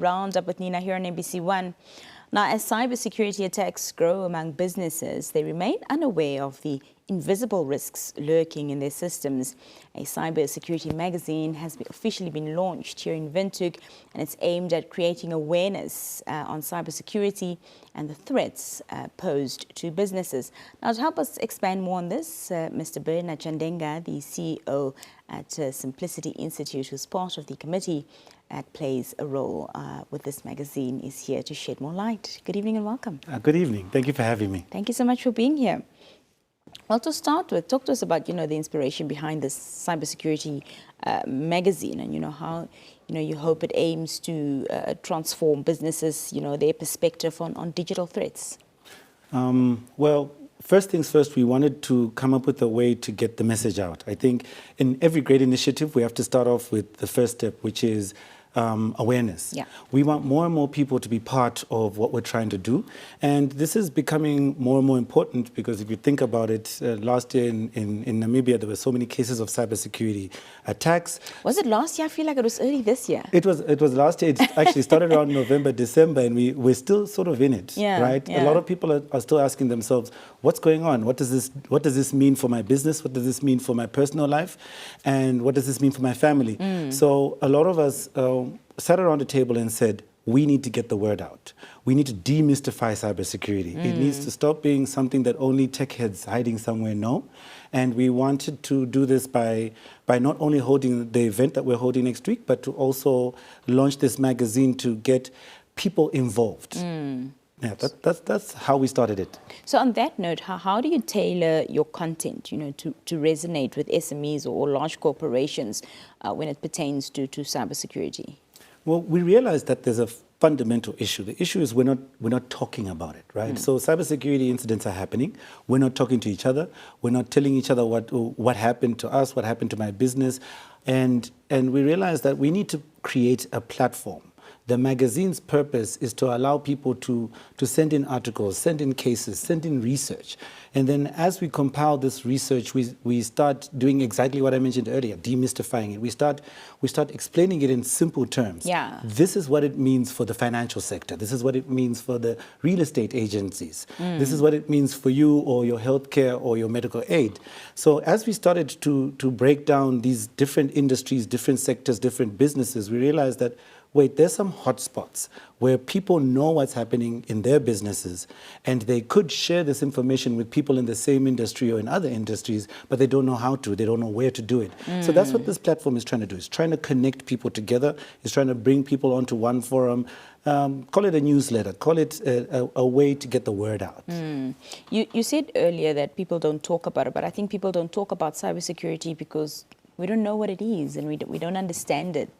Roundup with Nina here on ABC1. Now, as cybersecurity attacks grow among businesses, they remain unaware of the invisible risks lurking in their systems. A cybersecurity magazine has officially been launched here in Windhoek, and it's aimed at creating awareness on cybersecurity and the threats posed to businesses. Now, to help us expand more on this, Mr. Bernad Chandenga, the CEO at Cimplicity Institute, who's part of the committee that plays a role with this magazine, is here to shed more light. Good evening and welcome. Good evening. Thank you for having me. Thank you so much for being here. Well, to start with, talk to us about, the inspiration behind this cybersecurity magazine, and, how, you hope it aims to transform businesses, their perspective on digital threats. Well, first things first, we wanted to come up with a way to get the message out. I think in every great initiative, we have to start off with the first step, which is awareness. Yeah. We want more and more people to be part of what we're trying to do. And this is becoming more and more important because if you think about it, last year in Namibia, there were so many cases of cybersecurity attacks. Was it last year? I feel like it was early this year. It was last year. It actually started around November, December, and we're still sort of in it, right? Yeah. A lot of people are still asking themselves, what's going on? What does this mean for my business? What does this mean for my personal life? And what does this mean for my family? So a lot of us sat around the table and said, we need to get the word out. We need to demystify cybersecurity. It needs to stop being something that only tech heads hiding somewhere know. And we wanted to do this by not only holding the event that we're holding next week, but to also launch this magazine to get people involved. Yeah, that's how we started it. So on that note, how do you tailor your content, to resonate with SMEs or large corporations when it pertains to cybersecurity? Well, we realized that there's a fundamental issue. The issue is we're not talking about it, right? So cybersecurity incidents are happening. We're not talking to each other. We're not telling each other what happened to us, what happened to my business, and we realized that we need to create a platform. The magazine's purpose is to allow people to send in articles, send in cases, send in research. And then as we compile this research, we start doing exactly what I mentioned earlier, demystifying it. We start explaining it in simple terms. Yeah. This is what it means for the financial sector. This is what it means for the real estate agencies. This is what it means for you or your healthcare or your medical aid. So as we started to break down these different industries, different sectors, different businesses, we realized that wait, there's some hotspots where people know what's happening in their businesses and they could share this information with people in the same industry or in other industries, but they don't know how to, they don't know where to do it. So that's what this platform is trying to do. It's trying to connect people together. It's trying to bring people onto one forum. Call it a newsletter, call it a way to get the word out. You said earlier that people don't talk about it, but I think people don't talk about cybersecurity because we don't know what it is and we don't understand it,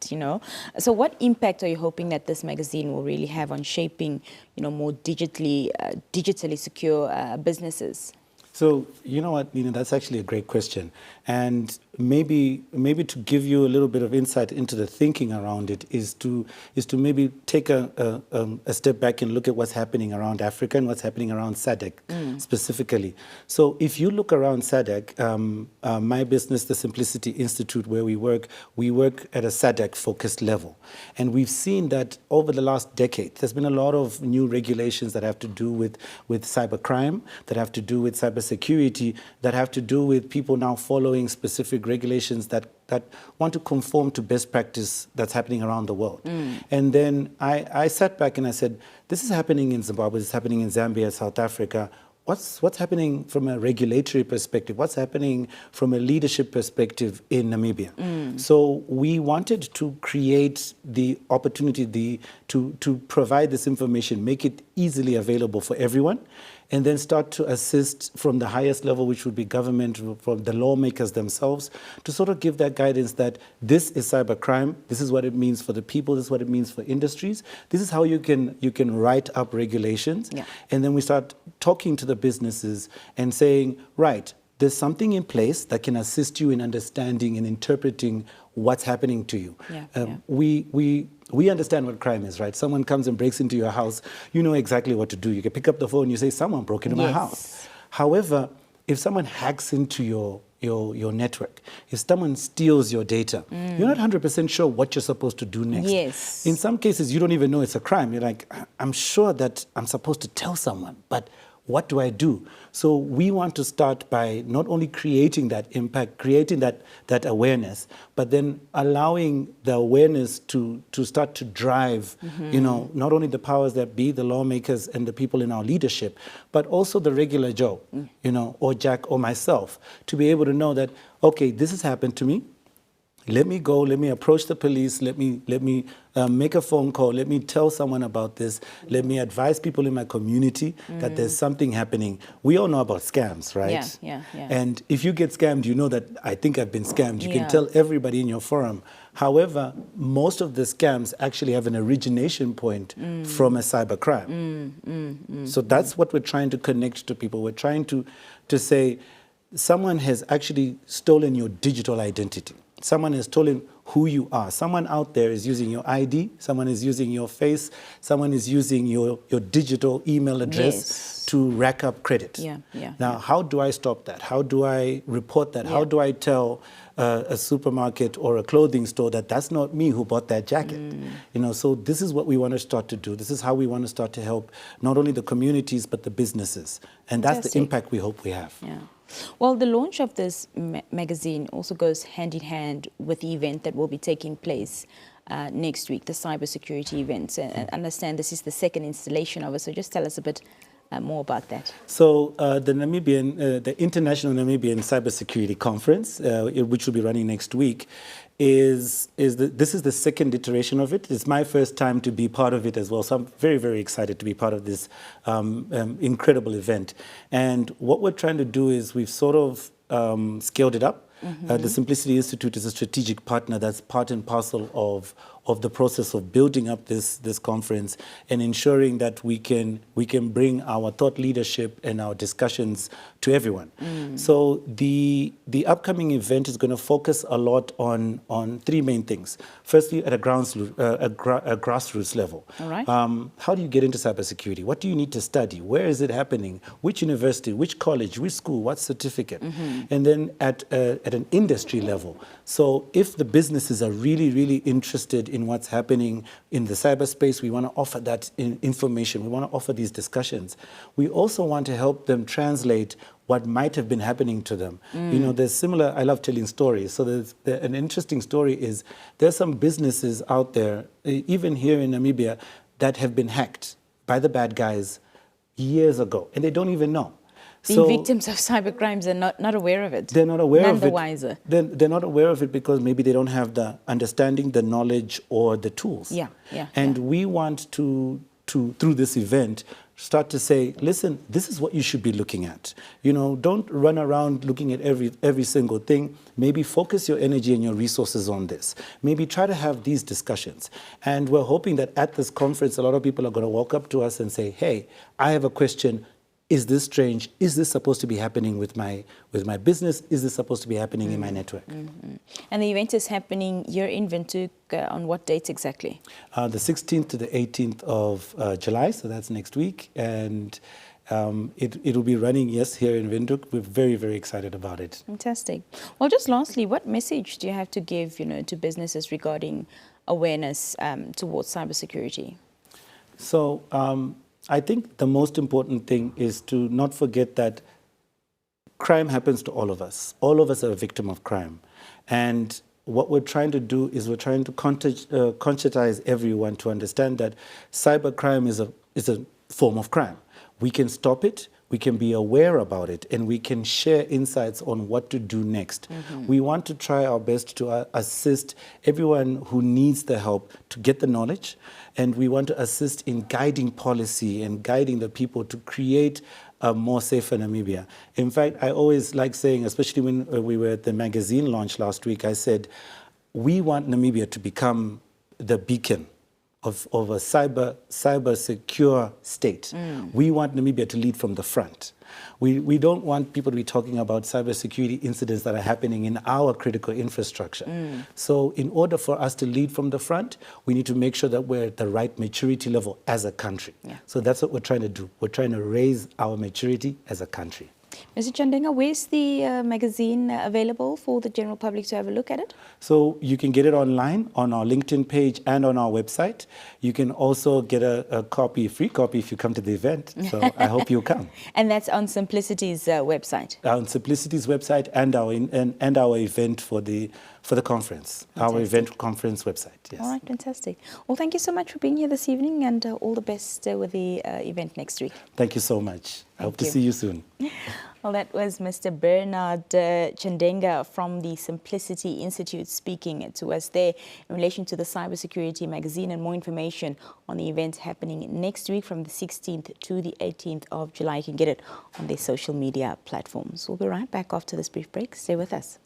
So what impact are you hoping that this magazine will really have on shaping, more digitally secure businesses? So, you know what, Nina, that's actually a great question. And maybe to give you a little bit of insight into the thinking around it is to maybe take a step back and look at what's happening around Africa and what's happening around SADC specifically. So if you look around SADC, my business, the Cimplicity Institute, where we work at a SADC-focused level. And we've seen that over the last decade, there's been a lot of new regulations that have to do with cybercrime, that have to do with cybersecurity, that have to do with people now following specific regulations that want to conform to best practice that's happening around the world. And then I sat back and I said, this is happening in Zimbabwe, this is happening in Zambia, South Africa. What's happening from a regulatory perspective? What's happening from a leadership perspective in Namibia? So we wanted to create the opportunity to provide this information, make it easily available for everyone, and then start to assist from the highest level, which would be government, from the lawmakers themselves, to sort of give that guidance that this is cybercrime, this is what it means for the people, this is what it means for industries, this is how you can write up regulations. Yeah. And then we start talking to the businesses and saying, right, there's something in place that can assist you in understanding and interpreting what's happening to you. We understand what crime is, right? Someone comes and breaks into your house, you know exactly what to do. You can pick up the phone and you say, someone broke into my house. However, if someone hacks into your network, if someone steals your data, you're not 100% sure what you're supposed to do next. Yes. In some cases, you don't even know it's a crime. You're like, I'm sure that I'm supposed to tell someone, but what do I do? So we want to start by not only creating that impact, creating that awareness, but then allowing the awareness to start to drive, not only the powers that be, the lawmakers and the people in our leadership, but also the regular Joe, or Jack or myself, to be able to know that, okay, this has happened to me. Let me go, let me approach the police, let me make a phone call, let me tell someone about this, let me advise people in my community that there's something happening. We all know about scams, right? Yeah. And if you get scammed, you know that I think I've been scammed. You can tell everybody in your forum. However, most of the scams actually have an origination point from a cybercrime. So that's what we're trying to connect to people. We're trying to say, someone has actually stolen your digital identity. Someone has stolen who you are. Someone out there is using your ID. Someone is using your face. Someone is using your digital email address to rack up credit. Now, how do I stop that? How do I report that? How do I tell a supermarket or a clothing store that that's not me who bought that jacket? So this is what we want to start to do. This is how we want to start to help not only the communities, but the businesses. And that's the impact we hope we have. Well, the launch of this magazine also goes hand in hand with the event that will be taking place next week, the cybersecurity event. And I understand this is the second installation of it, so just tell us a bit more about that. So the International Namibian Cybersecurity Conference, which will be running next week, this is the second iteration of it. It's my first time to be part of it as well. So I'm very, very excited to be part of this incredible event. And what we're trying to do is we've sort of scaled it up. The Cimplicity Institute is a strategic partner that's part and parcel of the process of building up this conference and ensuring that we can bring our thought leadership and our discussions to everyone. So the upcoming event is going to focus a lot on three main things. Firstly, at a grassroots level. All right. How do you get into cybersecurity? What do you need to study? Where is it happening? Which university? Which college? Which school? What certificate? And then at an industry level. So if the businesses are really, really interested in what's happening in the cyberspace, we want to offer that information. We want to offer these discussions. We also want to help them translate what might have been happening to them. There's similar, I love telling stories. So an interesting story is there's some businesses out there, even here in Namibia, that have been hacked by the bad guys years ago, and they don't even know. The victims of cybercrimes are not aware of it. They're not aware of it. None the wiser. They're not aware of it because maybe they don't have the understanding, the knowledge, or the tools. And we want to, through this event, start to say, listen, this is what you should be looking at. Don't run around looking at every single thing. Maybe focus your energy and your resources on this. Maybe try to have these discussions. And we're hoping that at this conference, a lot of people are going to walk up to us and say, hey, I have a question. Is this strange? Is this supposed to be happening with my business? Is this supposed to be happening in my network? And the event is happening here in Windhoek on what dates exactly? The 16th to the 18th of July, so that's next week. And it will be running, yes, here in Windhoek. We're very, very excited about it. Fantastic. Well, just lastly, what message do you have to give, to businesses regarding awareness towards cybersecurity? So, I think the most important thing is to not forget that crime happens to all of us. All of us are a victim of crime. And what we're trying to do is we're trying to conscientize everyone to understand that cybercrime is a form of crime. We can stop it, we can be aware about it, and we can share insights on what to do next. We want to try our best to assist everyone who needs the help to get the knowledge, and we want to assist in guiding policy and guiding the people to create a more safer Namibia. In fact, I always like saying, especially when we were at the magazine launch last week, I said, we want Namibia to become the beacon of a cyber secure state. We want Namibia to lead from the front. We don't want people to be talking about cybersecurity incidents that are happening in our critical infrastructure. So in order for us to lead from the front, we need to make sure that we're at the right maturity level as a country. So that's what we're trying to do. We're trying to raise our maturity as a country. Mr. Chandenga, where's the magazine available for the general public to have a look at it? So you can get it online on our LinkedIn page and on our website. You can also get a copy, free copy, if you come to the event. So I hope you'll come. And that's on Simplicity's website? On Simplicity's website and our event for the conference, Fantastic. our event conference website. Yes. All right, fantastic. Well, thank you so much for being here this evening, and all the best with the event next week. Thank you so much. I hope to you. see you soon. Well, that was Mr. Bernad Chandenga from the Cimplicity Institute speaking to us there in relation to the Cybersecurity magazine, and more information on the event happening next week from the 16th to the 18th of July. You can get it on their social media platforms. We'll be right back after this brief break. Stay with us.